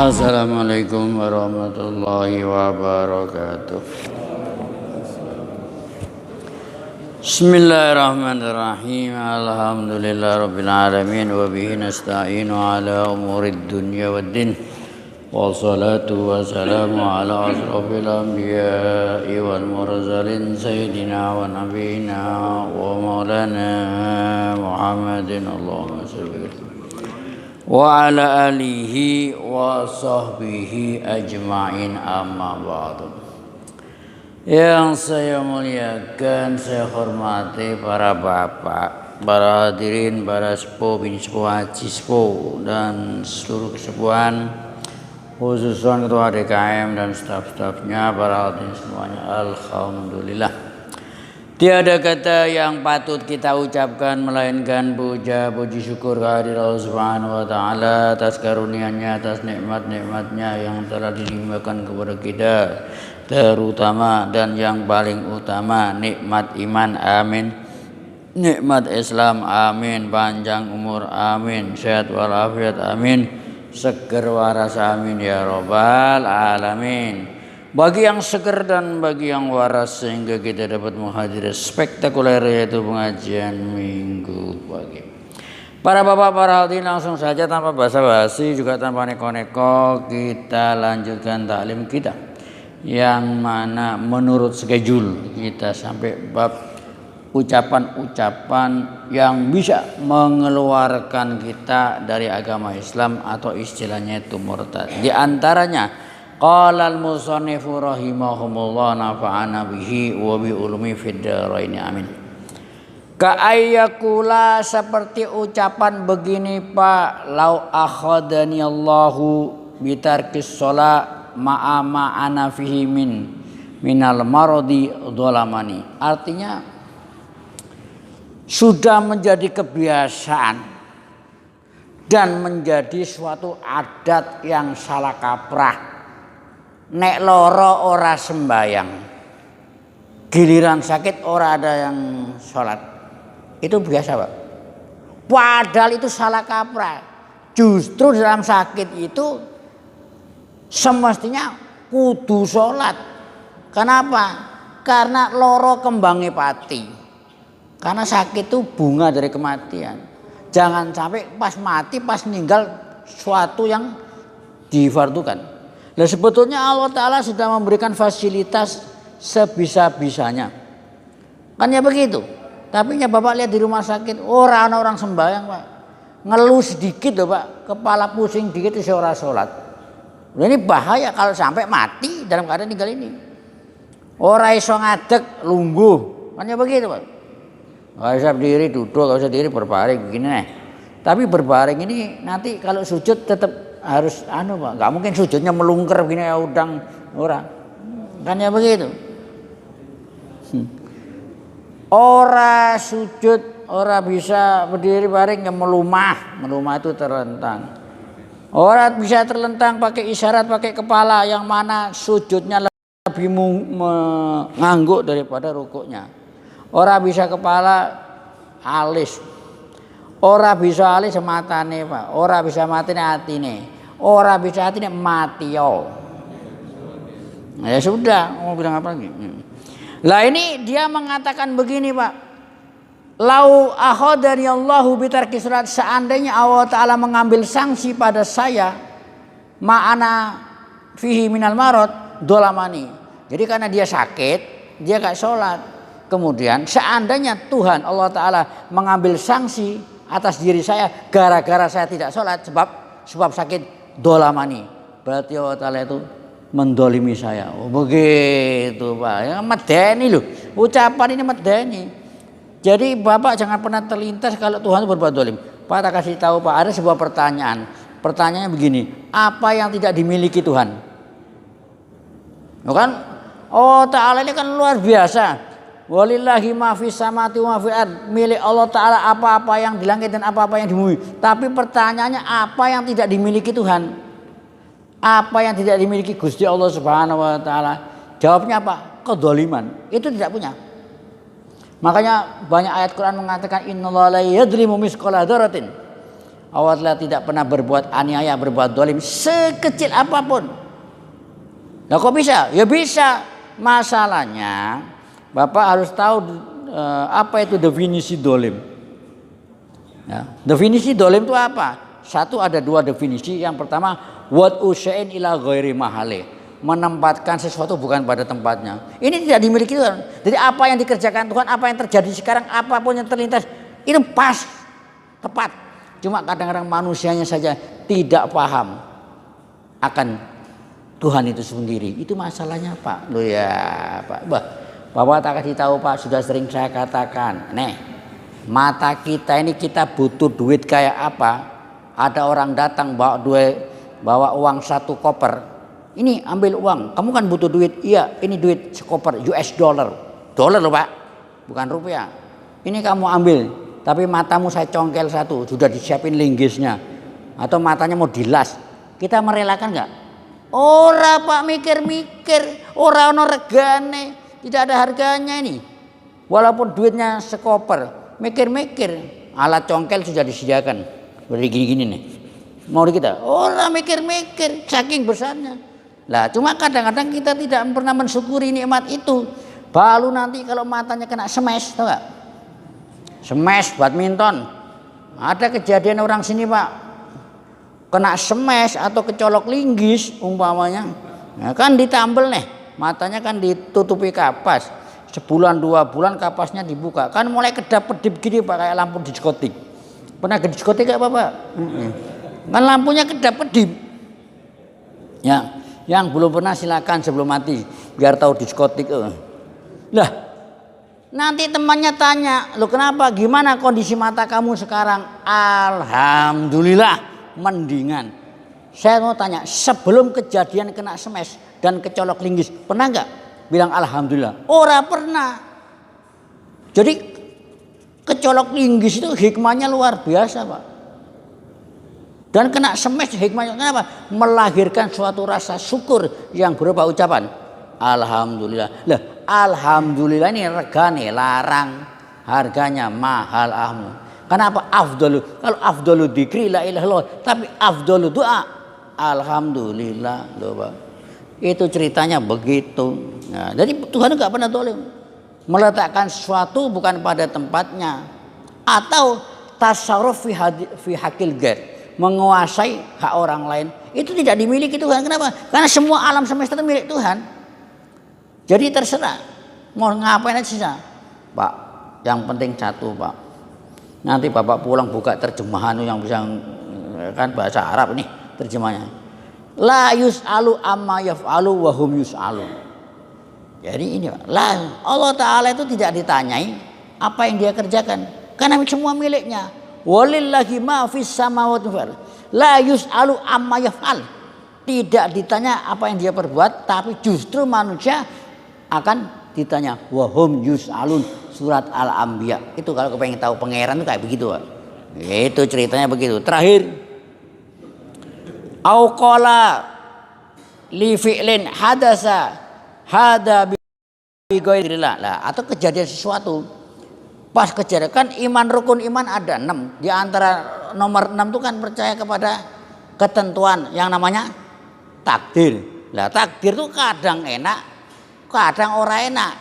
Assalamualaikum warahmatullahi wabarakatuh. Bismillahirrahmanirrahim. Alhamdulillahirabbil alamin wa bihi nasta'inu ala umurid dunya waddin. Wassalatu wassalamu ala asrofil anbiya'i wal mursalin sayyidina wa nabiyina wa maulana Muhammadin Allahumma shalli wa ala alihi wa sahbihi ajma'in, amma ba'du. Yang saya muliakan, saya hormati para bapak, para hadirin, para sepuh, bin sepuh, haji sepuh, dan seluruh kesepuhan, khususnya ketua DKM dan staf-stafnya, para hadirin semuanya. Alhamdulillah, tiada kata yang patut kita ucapkan melainkan puja puji syukur kehadirat Allah Subhanahu wa taala atas karunia-Nya, atas nikmat-nikmat-Nya yang telah dilimpahkan kepada kita, terutama dan yang paling utama nikmat iman, amin, nikmat Islam, amin, panjang umur, amin, sehat walafiat, amin, seger waras, amin ya rabbal alamin. Bagi yang seger dan bagi yang waras sehingga kita dapat menghadiri spektakuler yaitu pengajian minggu pagi. Para bapak, para hadirin, langsung saja tanpa basa-basi juga tanpa neko-neko kita lanjutkan taklim kita, yang mana menurut schedule kita sampai bab ucapan-ucapan yang bisa mengeluarkan kita dari agama Islam atau istilahnya itu murtad. Di antaranya qala al-musannifu rahimahumullah nafa'ana bihi wa bi ulumi fid dharain, amin. Ka'ayyakula, seperti ucapan begini Pak, lau akhadani Allahu bitarkis sholat ma'a ma'ana fihi minal maradi dolamani. Artinya sudah menjadi kebiasaan dan menjadi suatu adat yang salah kaprah. Nek loro ora sembayang, giliran sakit ora ada yang sholat. Itu biasa Pak. Padahal itu salah kaprah. Justru dalam sakit itu semestinya kudu sholat. Kenapa? Karena loro kembangnya pati. Karena sakit itu bunga dari kematian. Jangan sampai pas mati, pas meninggal suatu yang difardukan. Nah, sebetulnya Allah Ta'ala sudah memberikan fasilitas sebisa-bisanya. Kan ya begitu. Tapi ya Bapak lihat di rumah sakit, orang sembahyang Pak. Ngeluh sedikit loh Pak, kepala pusing dikit itu orang sholat. Nah, ini bahaya kalau sampai mati dalam keadaan tinggal ini. Orang iso ngadeg lungguh. Kan ya begitu Pak. Gak usah berdiri duduk, gak usah diri berbaring begini nih. Tapi berbaring ini nanti kalau sujud tetap harus Pak, nggak mungkin sujudnya melungker begini ya udang orang, kan ya begitu. Ora sujud, ora bisa berdiri baring yang melumah itu terlentang. Ora bisa terlentang pakai isyarat, pakai kepala, yang mana sujudnya lebih mengangguk daripada rukuknya. Ora bisa kepala, alis. Ora bisa alis matane Pak, ora bisa matine atine, ora bisa atine matiyo. Ya sudah, mau bilang apa lagi? Lah ini dia mengatakan begini Pak, lau akhadani Allahu bitarki salat, seandainya Allah Ta'ala mengambil sanksi pada saya, ma'ana fihi minal marad dolamani. Jadi karena dia sakit, dia gak sholat. Kemudian seandainya Tuhan Allah Ta'ala mengambil sanksi atas diri saya gara-gara saya tidak sholat sebab sakit dolamani, berarti Allah Ta'ala itu mendolimi saya. Oh begitu Pak, ya medeni loh, ucapan ini medeni. Jadi Bapak jangan pernah terlintas kalau Tuhan itu berbuat dolim. Pak tak kasih tahu Pak, ada sebuah pertanyaannya begini, apa yang tidak dimiliki Tuhan? Kan Allah Ta'ala ini kan luar biasa. Walillahi ma fis samawati wa ma fil ard, milik Allah Ta'ala apa-apa yang di langit dan apa-apa yang di bumi. Tapi pertanyaannya, apa yang tidak dimiliki Tuhan? Apa yang tidak dimiliki Gusti Allah Subhanahu wa Ta'ala? Jawabnya apa? Kedzaliman. Itu tidak punya. Makanya banyak ayat Quran mengatakan innallaha la yadlimu misqala dzarratin Allah telah tidak pernah berbuat aniaya, berbuat dolim sekecil apapun. Nah kok bisa? Ya bisa. Masalahnya Bapak harus tahu apa itu definisi dolim. Ya, definisi dolim itu apa? Satu, ada dua definisi. Yang pertama, wad'u syai'in ila ghairi mahali, menempatkan sesuatu bukan pada tempatnya. Ini tidak dimiliki Tuhan. Jadi apa yang dikerjakan Tuhan, apa yang terjadi sekarang, apapun yang terlintas, itu pas, tepat. Cuma kadang-kadang manusianya saja tidak paham akan Tuhan itu sendiri. Itu masalahnya Pak. Loh ya Pak. Bapak tak kasih tahu Pak, sudah sering saya katakan. Nih, mata kita ini kita butuh duit kayak apa? Ada orang datang bawa uang satu koper. Ini ambil uang. Kamu kan butuh duit. Iya, ini duit sekoper US dollar. Dolar loh Pak, bukan rupiah. Ini kamu ambil. Tapi matamu saya congkel satu, sudah disiapin linggisnya. Atau matanya mau dilas. Kita merelakan nggak? Ora Pak, mikir-mikir. Ora ono regane. Tidak ada harganya ini. Walaupun duitnya sekoper. Mikir-mikir. Alat congkel sudah disediakan. Seperti gini-gini nih. Mau kita? Ora mikir-mikir. Saking besarnya. Lah cuma kadang-kadang kita tidak pernah mensyukuri nikmat itu. Baru nanti kalau matanya kena smash, tahu nggak? Smash badminton. Ada kejadian orang sini Pak, kena smash atau kecolok linggis umpamanya, nah, kan ditambel nih, matanya kan ditutupi kapas. Sebulan 2 bulan kapasnya dibuka, kan mulai kedap-kedip gini Pak, kayak lampu diskotik. Pernah ke diskotik gak Bapak? Kan lampunya kedap-kedip. Ya, yang belum pernah silakan sebelum mati biar tahu diskotik. Lah, nanti temannya tanya, lo kenapa? Gimana kondisi mata kamu sekarang? Alhamdulillah, mendingan. Saya mau tanya, sebelum kejadian kena smash dan kecolok linggis, pernah nggak bilang alhamdulillah? Ora pernah. Jadi kecolok linggis itu hikmahnya luar biasa Pak. Dan kena smash hikmahnya kenapa? Melahirkan suatu rasa syukur yang berupa ucapan alhamdulillah. Lah, alhamdulillah ini regane larang, harganya mahal ahmu. Kenapa? Afdalu. Kalau afdalu dzikri la ilaha illallah, tapi afdalu doa alhamdulillah loh Pak. Itu ceritanya begitu. Nah, jadi Tuhan enggak pernah zalim. Meletakkan sesuatu bukan pada tempatnya, atau tasarruf fi hakil ghair, menguasai hak orang lain. Itu tidak dimiliki Tuhan. Kenapa? Karena semua alam semesta itu milik Tuhan. Jadi terserah mau ngapain aja Pak. Yang penting satu Pak, nanti Bapak pulang buka terjemahan yang bisa, kan bahasa Arab ini terjemahnya. La yus'alu amma yaf'alu wa hum yus'alu. Jadi ini Pak, Allah Ta'ala itu tidak ditanyai apa yang dia kerjakan, karena semua miliknya. Walillahi ma fis samawati wal ardh. La yus'alu amma yaf'al. Tidak ditanya apa yang dia perbuat, tapi justru manusia akan ditanya. Wahum yus'alun, surat Al-Anbiya. Itu kalau kepengen tahu pangeran itu kayak begitu Pak. Itu ceritanya begitu. Terakhir, au qala li fi'lin hadasa hada bi ghairillah. Lah, atau kejadian sesuatu. Pas kejadian kan iman, rukun iman ada 6. Di antara nomor 6 itu kan percaya kepada ketentuan yang namanya takdir. Lah takdir itu kadang enak, kadang ora enak.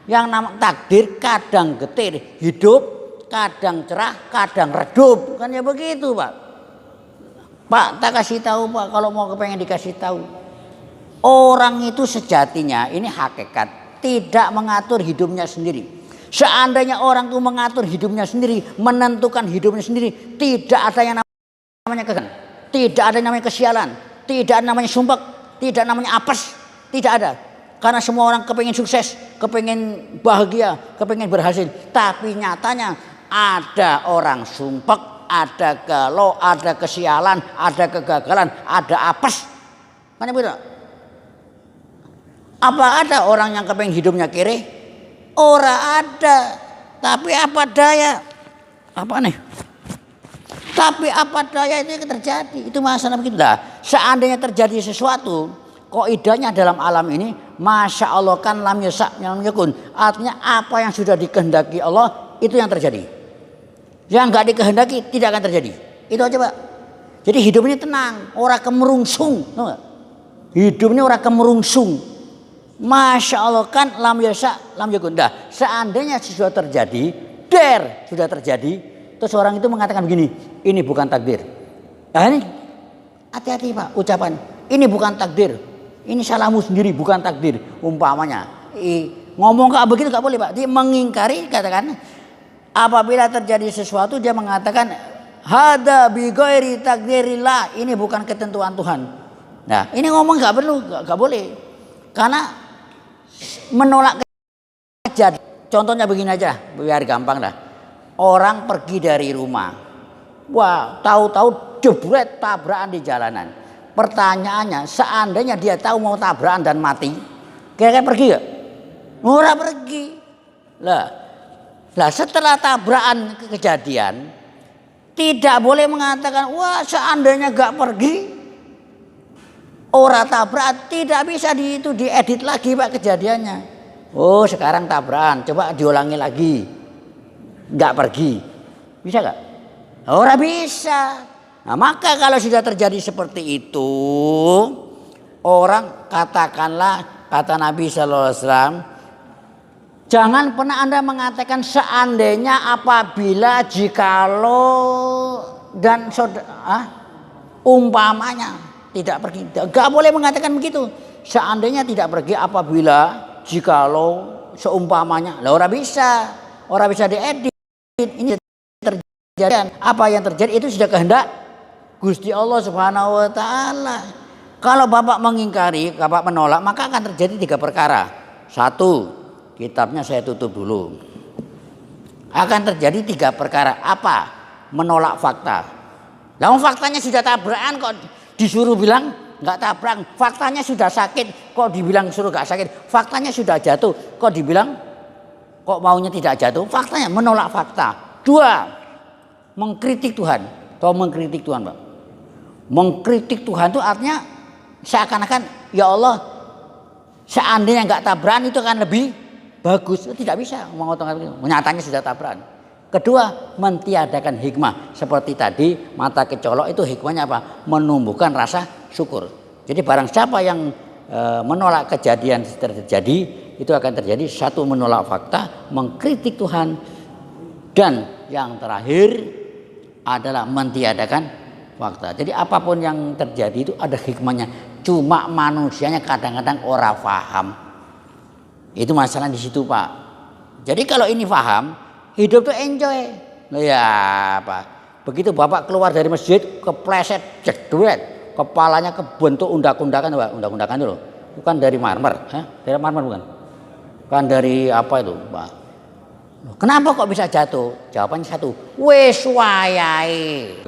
Yang namanya takdir kadang getir, hidup, kadang cerah, kadang redup. Kan ya begitu Pak. Pak, tak kasih tahu Pak, kalau mau kepengen dikasih tahu. Orang itu sejatinya, ini hakikat, tidak mengatur hidupnya sendiri. Seandainya orang itu mengatur hidupnya sendiri, menentukan hidupnya sendiri, tidak ada yang namanya kegagalan, tidak ada yang namanya kesialan, tidak ada namanya sumpek, tidak namanya apes, tidak ada. Karena semua orang kepengen sukses, kepengen bahagia, kepengen berhasil. Tapi nyatanya ada orang sumpek, ada galau, ada kesialan, ada kegagalan, ada apes. Kan betul? Apa ada orang yang kepengen hidupnya kere? Ora ada. Tapi apa daya? Apa nih? Tapi apa daya itu yang terjadi? Itu masalah begitu. Nah, seandainya terjadi sesuatu, kaidahnya dalam alam ini, masya Allah kan lam yasa lam yakun. Artinya apa yang sudah dikehendaki Allah itu yang terjadi. Yang nggak dikehendaki tidak akan terjadi. Itu aja Pak. Jadi hidup ini tenang, ora kemerungsung, tahu nggak? Hidup ini ora kemerungsung. Masya Allah kan lam yasa lam yakun. Nah, seandainya sudah terjadi, sudah terjadi, terus orang itu mengatakan begini, ini bukan takdir. Nah ini hati-hati Pak ucapan, ini bukan takdir, ini salahmu sendiri bukan takdir umpamanya. Ngomong kayak begitu nggak boleh Pak. Dia mengingkari, katakan apabila terjadi sesuatu dia mengatakan hada bi ghairi takdirillah, ini bukan ketentuan Tuhan. Nah ini ngomong nggak perlu, nggak boleh, karena menolak kejadian. Contohnya begini aja biar gampang dah. Orang pergi dari rumah, wah tahu-tahu jebret tabrakan di jalanan. Pertanyaannya, seandainya dia tahu mau tabrakan dan mati, kira-kira pergi gak? Ora pergi. Lah setelah tabrakan kejadian, tidak boleh mengatakan wah seandainya gak pergi, ora tabrakan. Tidak bisa itu diedit lagi Pak kejadiannya. Oh sekarang tabrakan, coba diulangi lagi, gak pergi, bisa gak? Ora bisa. Nah maka kalau sudah terjadi seperti itu, orang katakanlah kata Nabi SAW, jangan pernah Anda mengatakan seandainya, apabila, jikalau dan umpamanya tidak pergi. Gak boleh mengatakan begitu. Seandainya tidak pergi, apabila, jikalau, seumpamanya. Lah orang bisa diedit. Ini terjadi. Apa yang terjadi itu sudah kehendak Gusti Allah Subhanahu wa taala. Kalau Bapak mengingkari, Bapak menolak, maka akan terjadi 3 perkara. 1, kitabnya saya tutup dulu. Akan terjadi 3 perkara. Apa? Menolak fakta. Lalu faktanya sudah tabrakan kok disuruh bilang nggak tabrakan. Faktanya sudah sakit kok dibilang suruh nggak sakit. Faktanya sudah jatuh kok dibilang kok maunya tidak jatuh. Faktanya menolak fakta. 2, mengkritik Tuhan. Atau mengkritik Tuhan Pak. Mengkritik Tuhan itu artinya seakan-akan ya Allah seandainya nggak tabrakan itu akan lebih bagus. Tidak bisa ngomong otomatis, nyatanya sudah tabrakan. Kedua, mentiadakan hikmah. Seperti tadi mata kecolok itu hikmahnya apa? Menumbuhkan rasa syukur. Jadi barang siapa yang menolak kejadian terjadi, itu akan terjadi 1, menolak fakta, mengkritik Tuhan, dan yang terakhir adalah mentiadakan fakta. Jadi apapun yang terjadi itu ada hikmahnya. Cuma manusianya kadang-kadang ora paham. Itu masalah di situ Pak. Jadi kalau ini paham, hidup tuh enjoy. Ya apa? Begitu Bapak keluar dari masjid, kepleset, jedret, kepalanya kebentuk undak-undakan Pak. Undak-undakan itu loh. Bukan dari marmer, dari marmer bukan? Bukan dari apa itu Pak? Kenapa kok bisa jatuh? Jawabannya 1, wes wayahe.